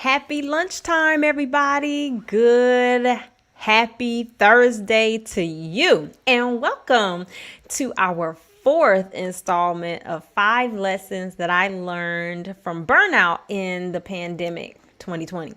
Happy lunchtime, everybody. Good, happy Thursday to you. And welcome to our fourth installment of 5 lessons that I learned from burnout in the pandemic 2020.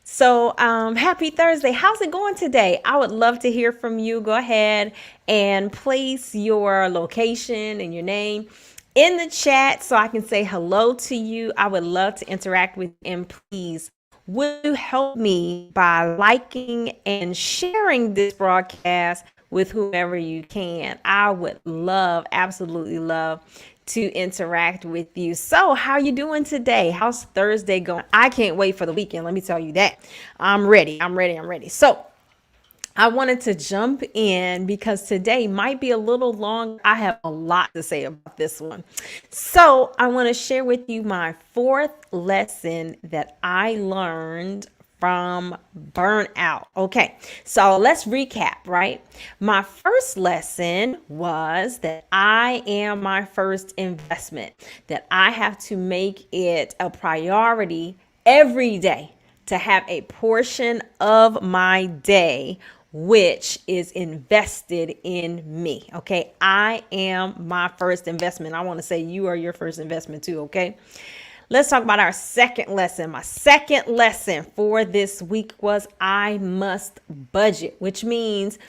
So, happy Thursday. How's it going today? I would love to hear from you. Go ahead and place your location and your name in the chat so I can say hello to you. I would love to interact with you. And please, will you help me by liking and sharing this broadcast with whomever you can? I would love, absolutely love to interact with you. So how are you doing today? How's Thursday going? I can't wait for the weekend. Let me tell you that. I'm ready. I'm ready. So I wanted to jump in because today might be a little long. I have a lot to say about this one. So I want to share with you my fourth lesson that I learned from burnout. Okay, so let's recap, right? My first lesson was that I am my first investment, that I have to make it a priority every day to have a portion of my day which is invested in me. Okay. I am my first investment. I want to say you are your first investment too. Okay. Let's talk about our second lesson. My second lesson for this week was I must budget, which means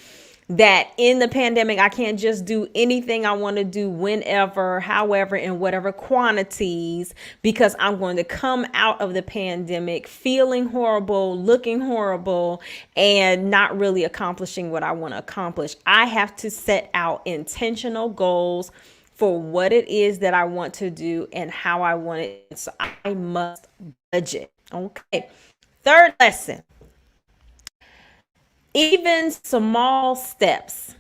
that in the pandemic, I can't just do anything I want to do whenever, however, in whatever quantities, because I'm going to come out of the pandemic feeling horrible, looking horrible, and not really accomplishing what I want to accomplish. I have to set out intentional goals for what it is that I want to do and how I want it. So I must budget. Okay. Third lesson. Even small steps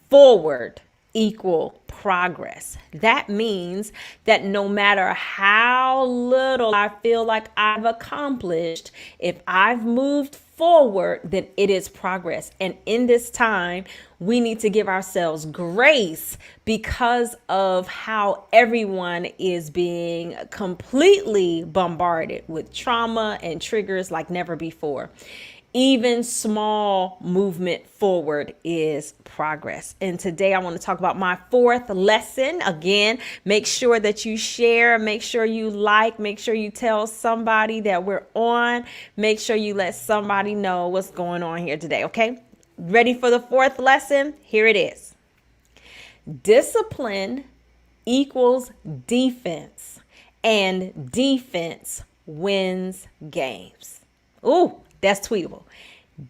forward equal progress. That means that no matter how little I feel like I've accomplished, if I've moved forward, then it is progress. And in this time, we need to give ourselves grace because of how everyone is being completely bombarded with trauma and triggers like never before. Even small movement forward is progress. And today I want to talk about my fourth lesson. Again, make sure that you share, make sure you like, make sure you tell somebody that we're on, make sure you let somebody know what's going on here today. Okay. Ready for the fourth lesson? Here it is. Discipline equals defense, and defense wins games. Ooh. That's tweetable.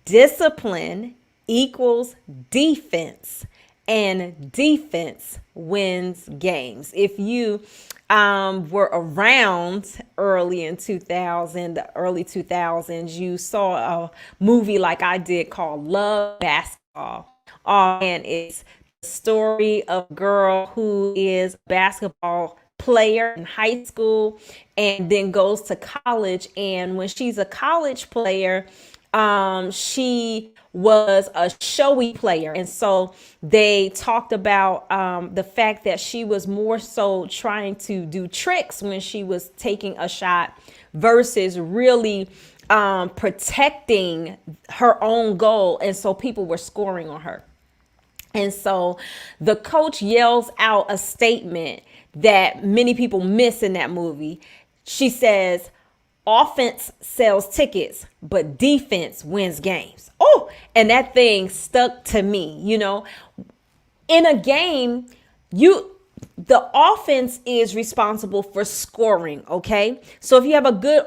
Discipline equals defense, and defense wins games. If you were around early 2000s, you saw a movie like I did called Love Basketball. And it's the story of a girl who is a basketball player in high school and then goes to college. And when she's a college player, she was a showy player. And so they talked about the fact that she was more so trying to do tricks when she was taking a shot versus really protecting her own goal. And so people were scoring on her. And so the coach yells out a statement that many people miss in that movie. She says, offense sells tickets, but defense wins games. Oh, and that thing stuck to me. You know, in a game, the offense is responsible for scoring. Okay. So if you have a good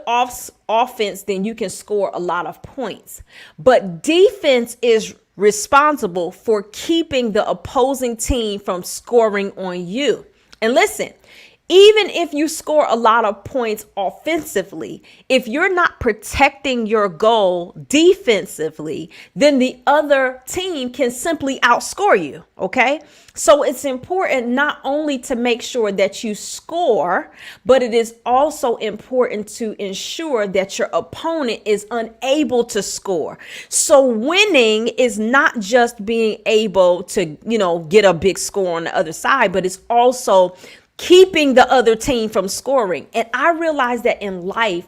offense, then you can score a lot of points, but defense is responsible for keeping the opposing team from scoring on you. And listen, even if you score a lot of points offensively, if you're not protecting your goal defensively, then the other team can simply outscore you. Okay. So it's important not only to make sure that you score, but it is also important to ensure that your opponent is unable to score. So winning is not just being able to, get a big score on the other side, but it's also keeping the other team from scoring. And I realized that in life,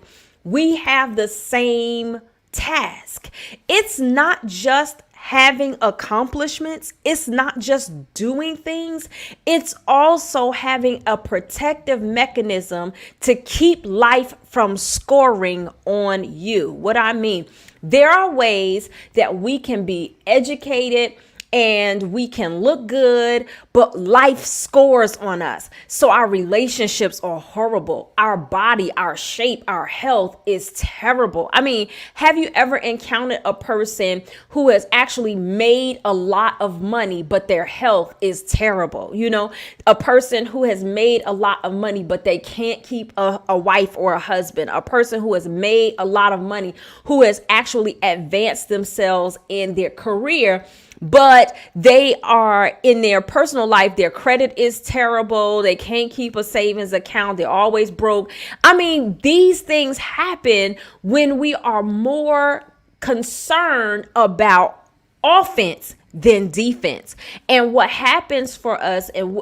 we have the same task. It's not just having accomplishments, it's not just doing things, it's also having a protective mechanism to keep life from scoring on you. What I mean, there are ways that we can be educated and we can look good, but life scores on us. So our relationships are horrible. Our body, our shape, our health is terrible. I mean, have you ever encountered a person who has actually made a lot of money, but their health is terrible? You know, a person who has made a lot of money, but they can't keep a wife or a husband. A person who has made a lot of money, who has actually advanced themselves in their career, but they are in their personal life, their credit is terrible. They can't keep a savings account. They're always broke. I mean, these things happen when we are more concerned about offense than defense. And what happens for us, and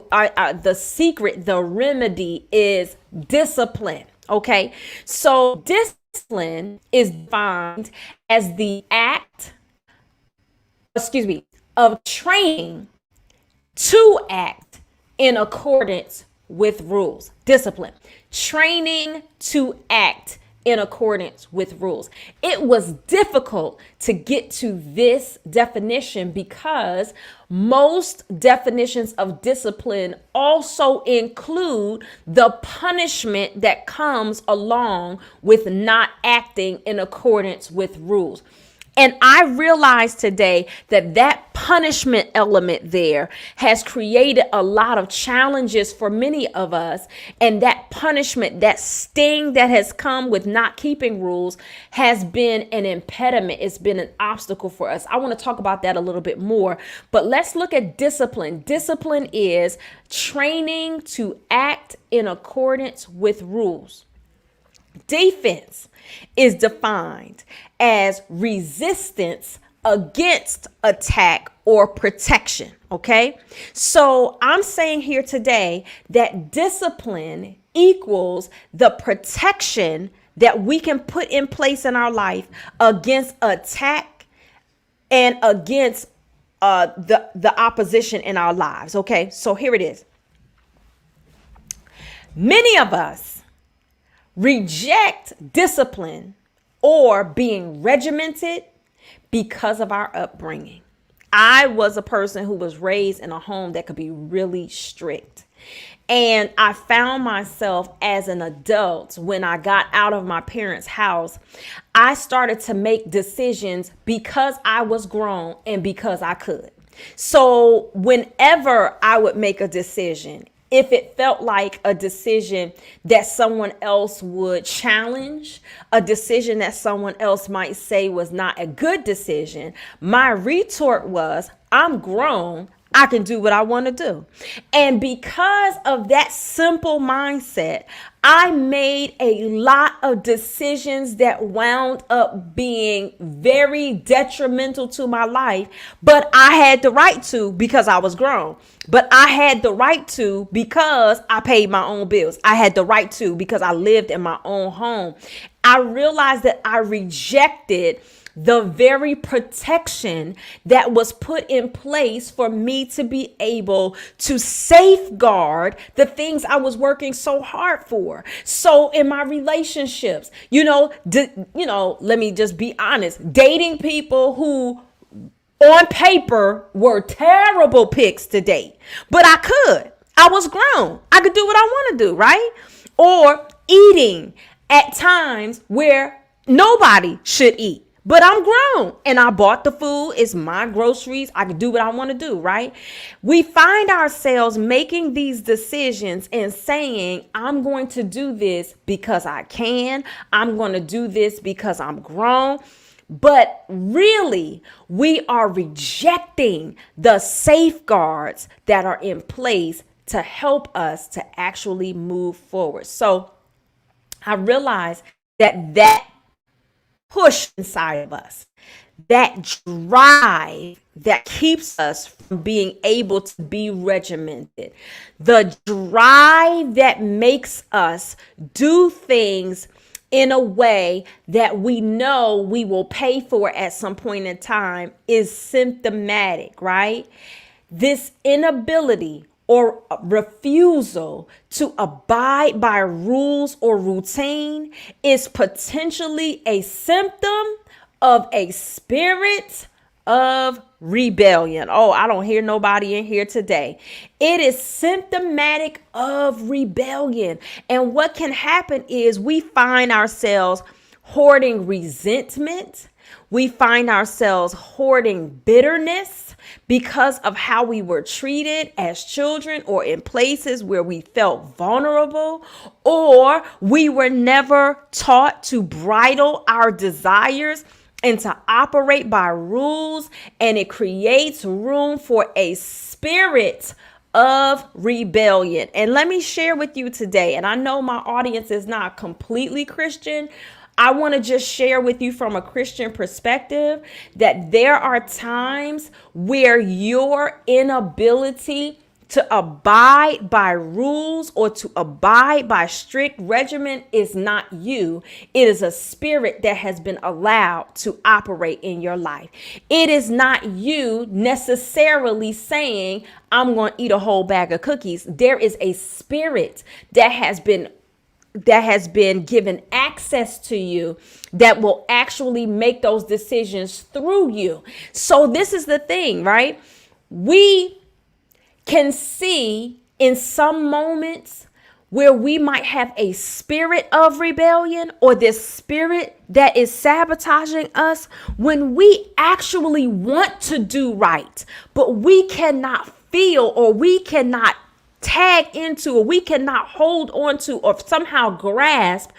the secret, the remedy is discipline. Okay. So discipline is defined as the act of training to act in accordance with rules. Discipline, training to act in accordance with rules. It was difficult to get to this definition because most definitions of discipline also include the punishment that comes along with not acting in accordance with rules. And I realized today that punishment element there has created a lot of challenges for many of us. And that punishment, that sting that has come with not keeping rules has been an impediment. It's been an obstacle for us. I want to talk about that a little bit more, but let's look at discipline. Discipline is training to act in accordance with rules. Defense is defined as resistance against attack or protection. Okay. So I'm saying here today that discipline equals the protection that we can put in place in our life against attack and against the opposition in our lives. Okay. So here it is. Many of us reject discipline or being regimented because of our upbringing. I was a person who was raised in a home that could be really strict. And I found myself as an adult, when I got out of my parents' house, I started to make decisions because I was grown and because I could. So whenever I would make a decision, if it felt like a decision that someone else would challenge, a decision that someone else might say was not a good decision, my retort was, I'm grown. I can do what I want to do. And because of that simple mindset, I made a lot of decisions that wound up being very detrimental to my life, but I had the right to because I was grown. But I had the right to because I paid my own bills. I had the right to because I lived in my own home. I realized that I rejected the very protection that was put in place for me to be able to safeguard the things I was working so hard for. So in my relationships, let me just be honest, dating people who on paper were terrible picks to date, but I was grown. I could do what I want to do, right? Or eating at times where nobody should eat. But I'm grown and I bought the food. It's my groceries. I can do what I want to do, right? We find ourselves making these decisions and saying, I'm going to do this because I can. I'm going to do this because I'm grown. But really, we are rejecting the safeguards that are in place to help us to actually move forward. So I realized that push inside of us, that drive that keeps us from being able to be regimented, the drive that makes us do things in a way that we know we will pay for at some point in time is symptomatic, right? This inability or refusal to abide by rules or routine is potentially a symptom of a spirit of rebellion. Oh, I don't hear nobody in here today. It is symptomatic of rebellion. And what can happen is we find ourselves hoarding resentment. We find ourselves hoarding bitterness because of how we were treated as children or in places where we felt vulnerable, or we were never taught to bridle our desires and to operate by rules, and it creates room for a spirit of rebellion. And let me share with you today, and I know my audience is not completely Christian. I want to just share with you from a Christian perspective that there are times where your inability to abide by rules or to abide by strict regimen is not you. It is a spirit that has been allowed to operate in your life. It is not you necessarily saying, I'm going to eat a whole bag of cookies. There is a spirit that has been given access to you that will actually make those decisions through you. So this is the thing, right? We can see in some moments where we might have a spirit of rebellion or this spirit that is sabotaging us when we actually want to do right, but we cannot feel or we cannot tag into or we cannot hold on to or somehow grasp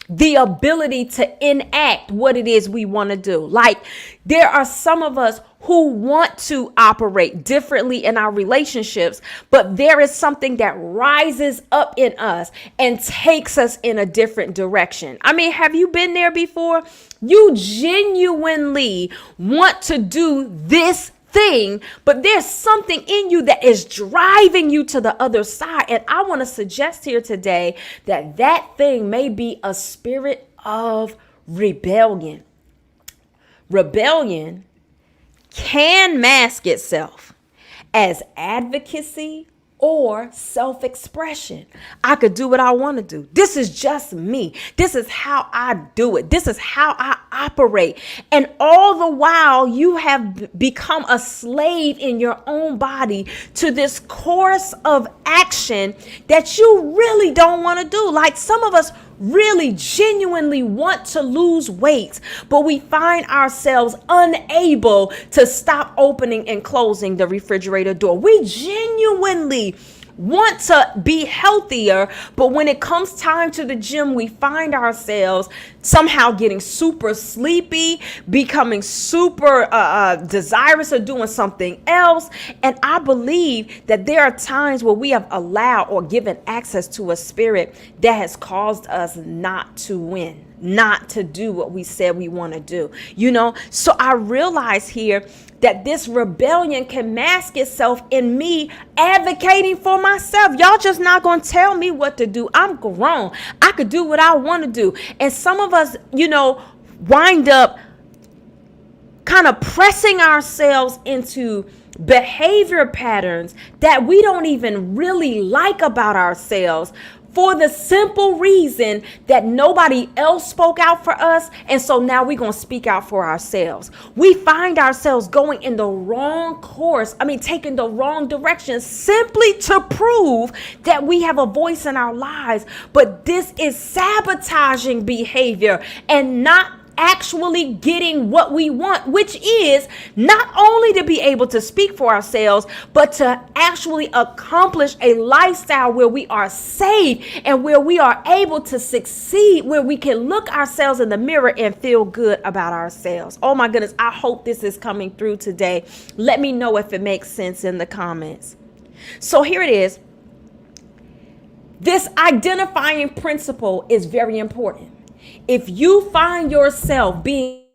the ability to enact what it is we want to do. Like there are some of us who want to operate differently in our relationships, but there is something that rises up in us and takes us in a different direction. I mean, have you been there before? You genuinely want to do this thing, but there's something in you that is driving you to the other side. And I want to suggest here today that that thing may be a spirit of rebellion. Rebellion can mask itself as advocacy or self-expression. I could do what I want to do. This is just me. This is how I do it. This is how I operate. And all the while you have become a slave in your own body to this course of action that you really don't want to do. Like some of us really genuinely want to lose weight, but we find ourselves unable to stop opening and closing the refrigerator door. We genuinely want to be healthier, but when it comes time to the gym, we find ourselves somehow getting super sleepy, becoming super desirous of doing something else. And I believe that there are times where we have allowed or given access to a spirit that has caused us not to win, not to do what we said we want to do, So I realize here that this rebellion can mask itself in me advocating for myself. Y'all just not going to tell me what to do. I'm grown. I could do what I want to do. And some of us, wind up kind of pressing ourselves into behavior patterns that we don't even really like about ourselves, for the simple reason that nobody else spoke out for us. And so now we're going to speak out for ourselves. We find ourselves going in the wrong course. Taking the wrong direction simply to prove that we have a voice in our lives. But this is sabotaging behavior and not actually getting what we want, which is not only to be able to speak for ourselves, but to actually accomplish a lifestyle where we are safe and where we are able to succeed, where we can look ourselves in the mirror and feel good about ourselves. Oh my goodness, I hope this is coming through today. Let me know if it makes sense in the comments. So here it is. This identifying principle is very important. If you find yourself being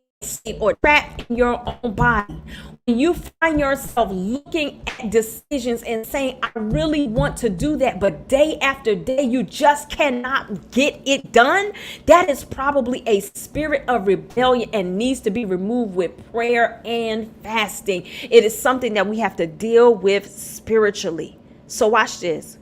or trapped in your own body, when you find yourself looking at decisions and saying, I really want to do that, but day after day, you just cannot get it done, that is probably a spirit of rebellion and needs to be removed with prayer and fasting. It is something that we have to deal with spiritually. So watch this.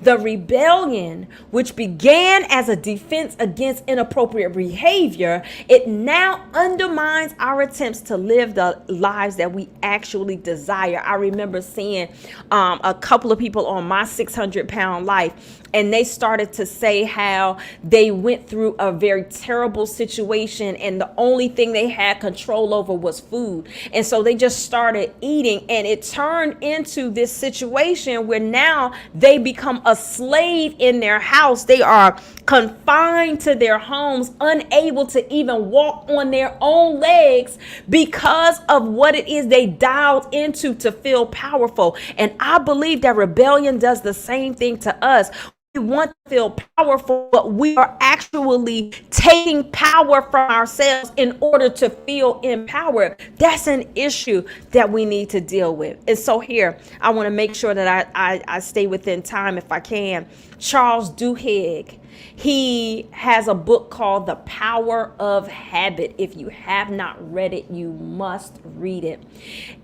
The rebellion, which began as a defense against inappropriate behavior, it now undermines our attempts to live the lives that we actually desire. I remember seeing a couple of people on my 600-pound life, and they started to say how they went through a very terrible situation and the only thing they had control over was food. And so they just started eating, and it turned into this situation where now they become a slave in their house. They are confined to their homes, unable to even walk on their own legs because of what it is they dialed into to feel powerful. And I believe that rebellion does the same thing to us. We want to feel powerful, but we are actually taking power from ourselves in order to feel empowered. That's an issue that we need to deal with. And so here, I want to make sure that I stay within time if I can. Charles Duhigg, he has a book called The Power of Habit. If you have not read it, you must read it.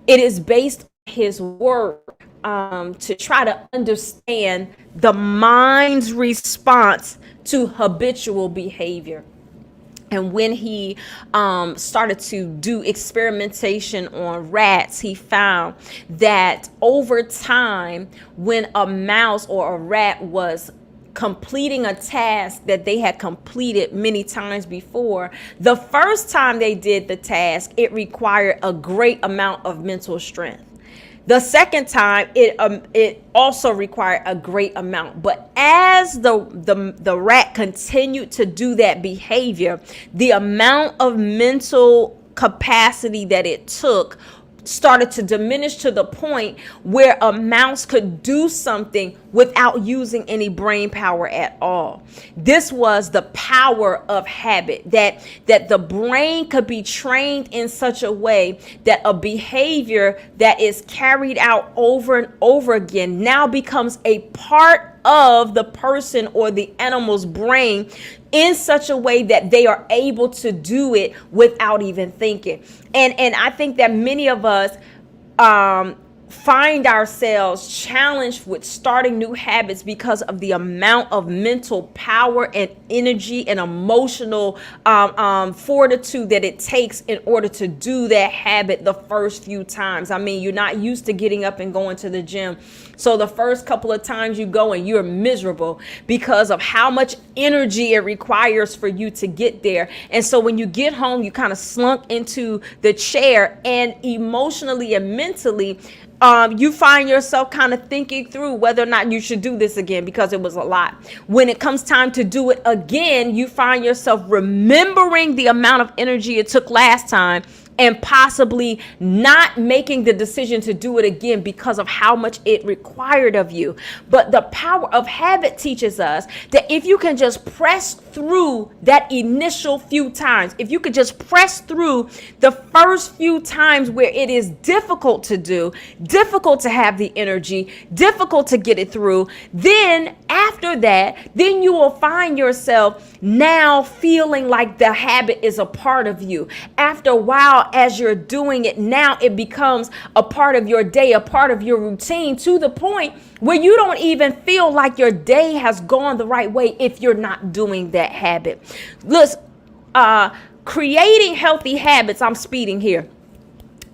It is based on his work to try to understand the mind's response to habitual behavior. And when he started to do experimentation on rats, he found that over time, when a mouse or a rat was completing a task that they had completed many times before, the first time they did the task, it required a great amount of mental strength. The second time, it also required a great amount. But as the rat continued to do that behavior, the amount of mental capacity that it took started to diminish to the point where a mouse could do something without using any brain power at all. This was the power of habit, that the brain could be trained in such a way that a behavior that is carried out over and over again now becomes a part of the person or the animal's brain in such a way that they are able to do it without even thinking. And I think that many of us find ourselves challenged with starting new habits because of the amount of mental power and energy and emotional fortitude that it takes in order to do that habit the first few times. I mean, you're not used to getting up and going to the gym. So the first couple of times you go and you're miserable because of how much energy it requires for you to get there. And so when you get home, you kind of slunk into the chair, and emotionally and mentally, you find yourself kind of thinking through whether or not you should do this again because it was a lot. When it comes time to do it again, you find yourself remembering the amount of energy it took last time and possibly not making the decision to do it again because of how much it required of you. But the power of habit teaches us that if you can just press through that initial few times, if you could just press through the first few times where it is difficult to do, difficult to have the energy, difficult to get it through, then after that, then you will find yourself now feeling like the habit is a part of you. After a while, as you're doing it, now it becomes a part of your day, a part of your routine, to the point where you don't even feel like your day has gone the right way if you're not doing that habit. Listen, creating healthy habits, I'm speeding here.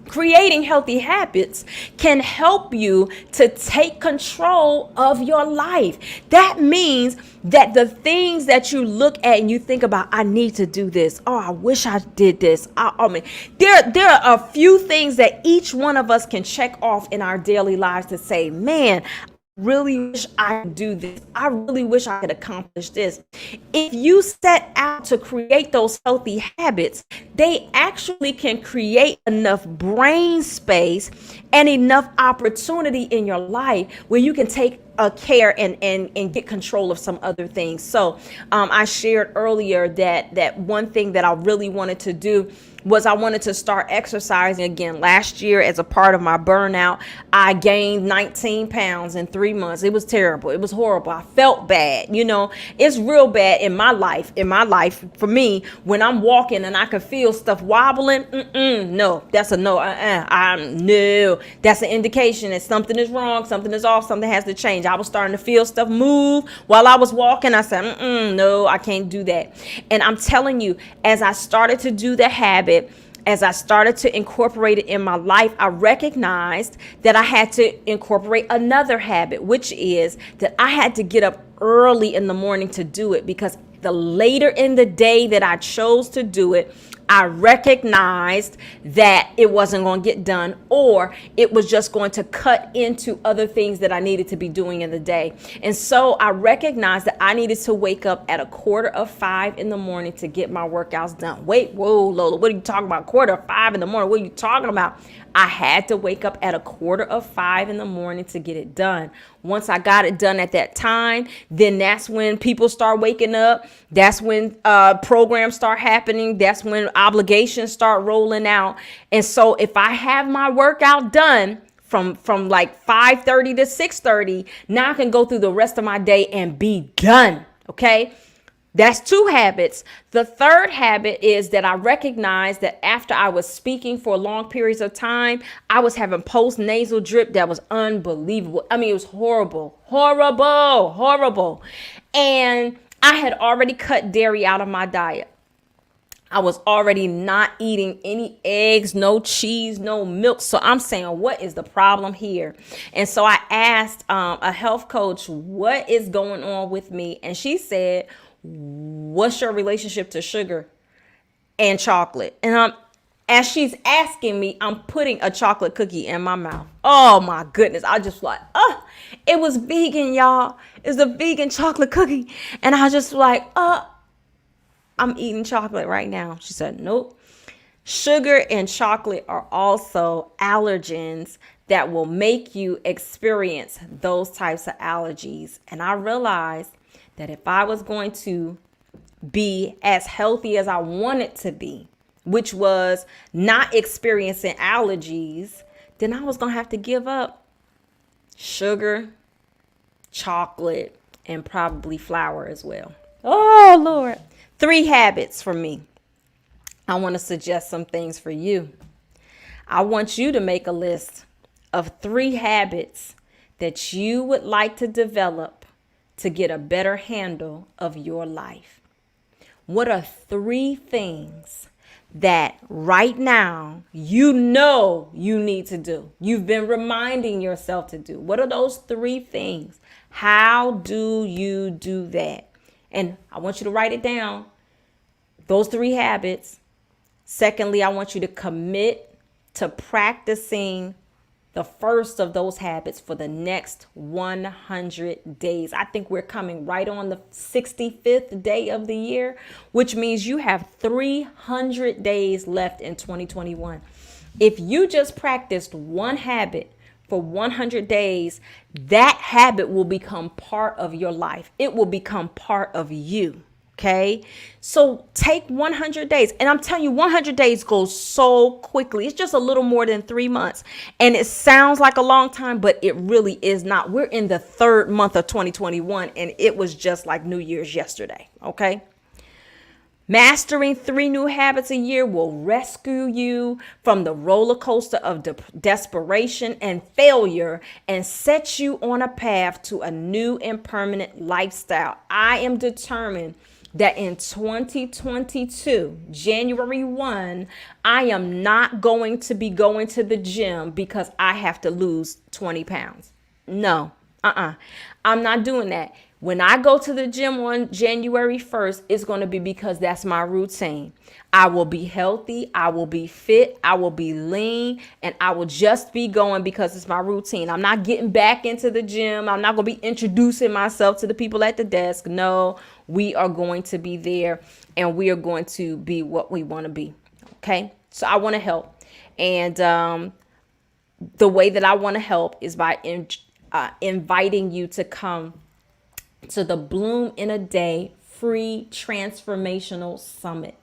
Creating healthy habits can help you to take control of your life. That means that the things that you look at and you think about, I need to do this. Oh, I wish I did this. I mean, there are a few things that each one of us can check off in our daily lives to say, man, really wish I could do this. I really wish I could accomplish this. If you set out to create those healthy habits, they actually can create enough brain space and enough opportunity in your life where you can take care and get control of some other things. So I shared earlier that one thing that I really wanted to do was I wanted to start exercising again. Last year, as a part of my burnout, I gained 19 pounds in 3 months. It was terrible. It was horrible. I felt bad. It's real bad in my life. For me, when I'm walking and I can feel stuff wobbling, no, that's a no. No, that's an indication that something is wrong, something is off, something has to change. I was starting to feel stuff move while I was walking. I said, no, I can't do that. And I'm telling you, as I started to do the habit, as I started to incorporate it in my life, I recognized that I had to incorporate another habit, which is that I had to get up early in the morning to do it, because the later in the day that I chose to do it, I recognized that it wasn't going to get done, or it was just going to cut into other things that I needed to be doing in the day. And so I recognized that I needed to wake up at 4:45 in the morning to get my workouts done. Wait, whoa, Lola, what are you talking about? 4:45 in the morning? What are you talking about? I had to wake up at 4:45 in the morning to get it done. Once I got it done at that time, then that's when people start waking up. That's when programs start happening. That's when obligations start rolling out. And so if I have my workout done from like 5:30 to 6:30, now I can go through the rest of my day and be done. Okay. That's 2 habits. The third habit is that I recognized that after I was speaking for long periods of time, I was having post-nasal drip that was unbelievable. I mean, it was horrible. And I had already cut dairy out of my diet. I was already not eating any eggs, no cheese, no milk. So I'm saying, what is the problem here? And so I asked a health coach, what is going on with me? And she said, what's your relationship to sugar and chocolate? And as she's asking me, I'm putting a chocolate cookie in my mouth. Oh my goodness. I just like, it was vegan, y'all. It's a vegan chocolate cookie. And I just like, I'm eating chocolate right now. She said, nope. Sugar and chocolate are also allergens that will make you experience those types of allergies. And I realized that if I was going to be as healthy as I wanted to be, which was not experiencing allergies, then I was going to have to give up sugar, chocolate, and probably flour as well. Oh, Lord. 3 habits for me. I want to suggest some things for you. I want you to make a list of 3 habits that you would like to develop to get a better handle of your life. What are 3 things that right now you know you need to do? You've been reminding yourself to do. What are those 3 things? How do you do that? And I want you to write it down. Those 3 habits. Secondly, I want you to commit to practicing the first of those habits for the next 100 days. I think we're coming right on the 65th day of the year, which means you have 300 days left in 2021. If you just practiced one habit for 100 days, that habit will become part of your life. It will become part of you. Okay, so take 100 days. And I'm telling you, 100 days goes so quickly. It's just a little more than 3 months. And it sounds like a long time, but it really is not. We're in the 3rd month of 2021, and it was just like New Year's yesterday. Okay. Mastering 3 new habits a year will rescue you from the roller coaster of desperation and failure and set you on a path to a new and permanent lifestyle. I am determined that in 2022, January 1, I am not going to be going to the gym because I have to lose 20 pounds. No, I'm not doing that. When I go to the gym on January 1st, it's going to be because that's my routine. I will be healthy. I will be fit. I will be lean, and I will just be going because it's my routine. I'm not getting back into the gym. I'm not going to be introducing myself to the people at the desk. No, we are going to be there, and we are going to be what we want to be. Okay. So I want to help. And the way that I want to help is by inviting you to come to the Bloom in a Day free transformational summit.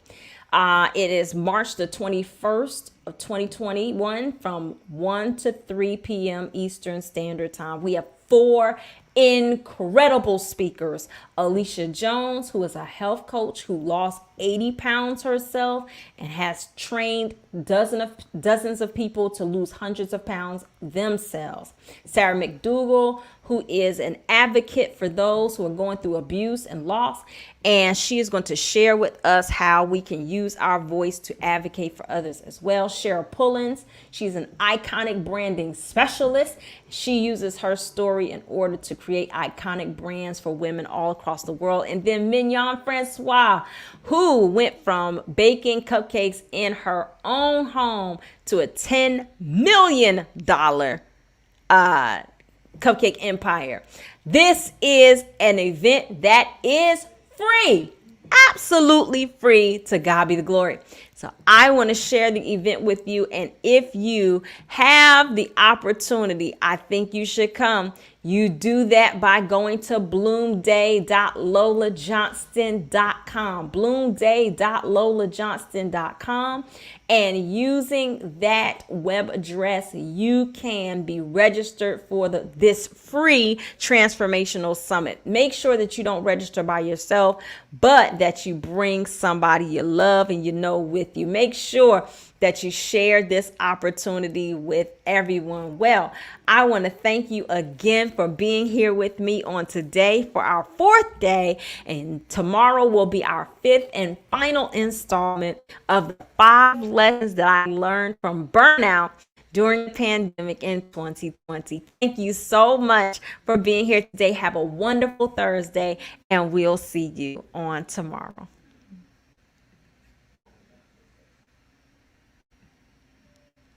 It is March the 21st of 2021 from 1 to 3 p.m. Eastern Standard Time. We have 4 incredible speakers. Alicia Jones, who is a health coach who lost 80 pounds herself and has trained dozens of people to lose hundreds of pounds themselves. Sarah McDougall, who is an advocate for those who are going through abuse and loss. And she is going to share with us how we can use our voice to advocate for others as well. Cheryl Pullins, she's an iconic branding specialist. She uses her story in order to create iconic brands for women all across the world. And then Mignon Francois, who went from baking cupcakes in her own home to a $10 million cupcake empire. This is an event that is free, absolutely free. To God be the glory. So I want to share the event with you. And if you have the opportunity, I think you should come. You do that by going to bloomday.lolajohnston.com, bloomday.lolajohnston.com, and using that web address, you can be registered for this free transformational summit. Make sure that you don't register by yourself, but that you bring somebody you love and you know with you. Make sure that you share this opportunity with everyone. Well, I want to thank you again for being here with me on today for our 4th day. And tomorrow will be our 5th and final installment of the 5 lessons that I learned from burnout during the pandemic in 2020. Thank you so much for being here today. Have a wonderful Thursday, and we'll see you on tomorrow.